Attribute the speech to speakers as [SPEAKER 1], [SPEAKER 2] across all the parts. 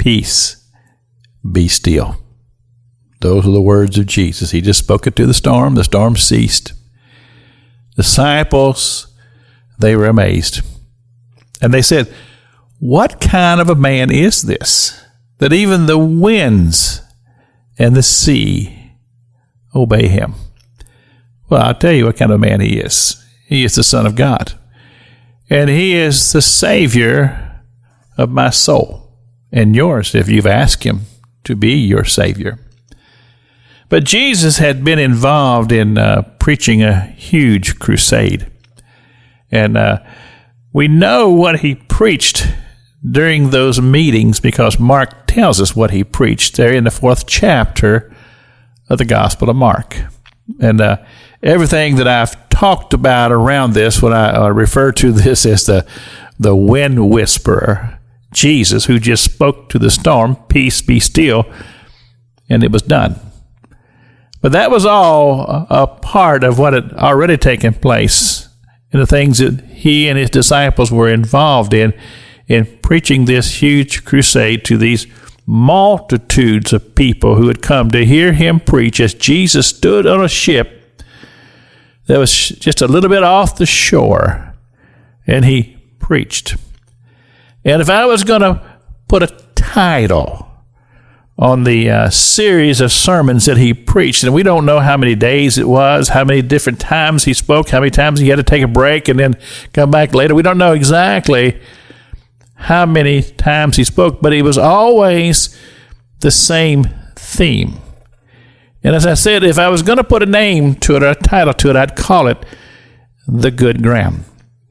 [SPEAKER 1] peace, be still. Those are the words of Jesus. He just spoke it to the storm ceased. Disciples, they were amazed. And they said, what kind of a man is this, that even the winds and the sea obey him? Well, I'll tell you what kind of man he is. He is the Son of God. And he is the Savior of my soul and yours, if you've asked him to be your Savior. But Jesus had been involved in preaching a huge crusade. And we know what he preached during those meetings because Mark tells us what he preached there in the 4th chapter of the Gospel of Mark. And everything that I've talked about around this, when I refer to this as the wind whisperer, Jesus, who just spoke to the storm, peace, be still, and it was done. But that was all a part of what had already taken place and the things that he and his disciples were involved in preaching this huge crusade to these multitudes of people who had come to hear him preach as Jesus stood on a ship that was just a little bit off the shore, and he preached. And if I was going to put a title on the series of sermons that he preached, and we don't know how many days it was, how many different times he spoke, how many times he had to take a break and then come back later. We don't know exactly how many times he spoke, but it was always the same theme. And as I said, if I was going to put a name to it or a title to it, I'd call it The Good Ground.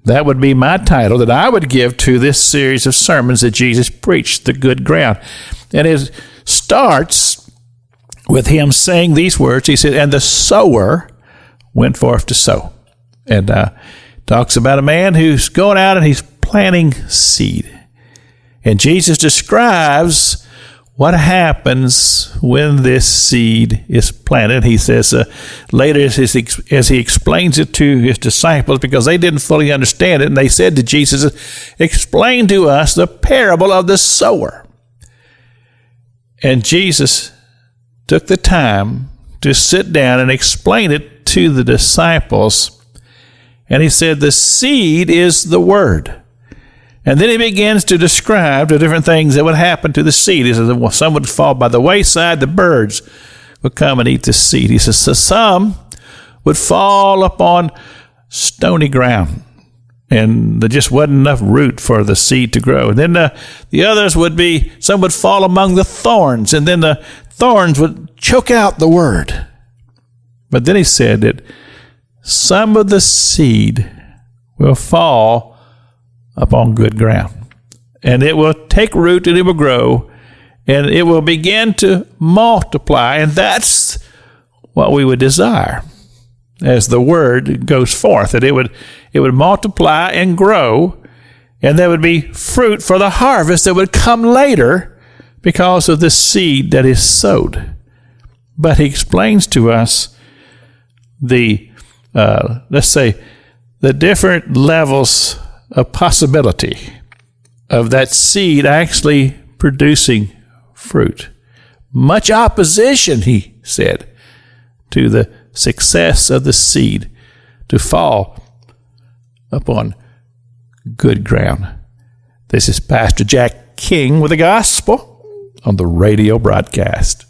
[SPEAKER 1] That would be my title that I would give to this series of sermons that Jesus preached, The Good Ground. And it starts with him saying these words. He said, and the sower went forth to sow. And talks about a man who's going out and he's planting seed. And Jesus describes what happens when this seed is planted. He says later as he explains it to his disciples, because they didn't fully understand it, and they said to Jesus, explain to us the parable of the sower. And Jesus took the time to sit down and explain it to the disciples. And he said, the seed is the word. And then he begins to describe the different things that would happen to the seed. He says, some would fall by the wayside, the birds would come and eat the seed. He says, so some would fall upon stony ground, and there just wasn't enough root for the seed to grow. And then the others would be, some would fall among the thorns, and then the thorns would choke out the word. But then he said that some of the seed will fall upon good ground, and it will take root, and it will grow, and it will begin to multiply. And that's what we would desire as the word goes forth, that it would multiply and grow, and there would be fruit for the harvest that would come later because of the seed that is sowed. But he explains to us the different levels of possibility of that seed actually producing fruit. Much opposition, he said, to the success of the seed to fall upon good ground. This is Pastor Jack King with the gospel on the radio broadcast.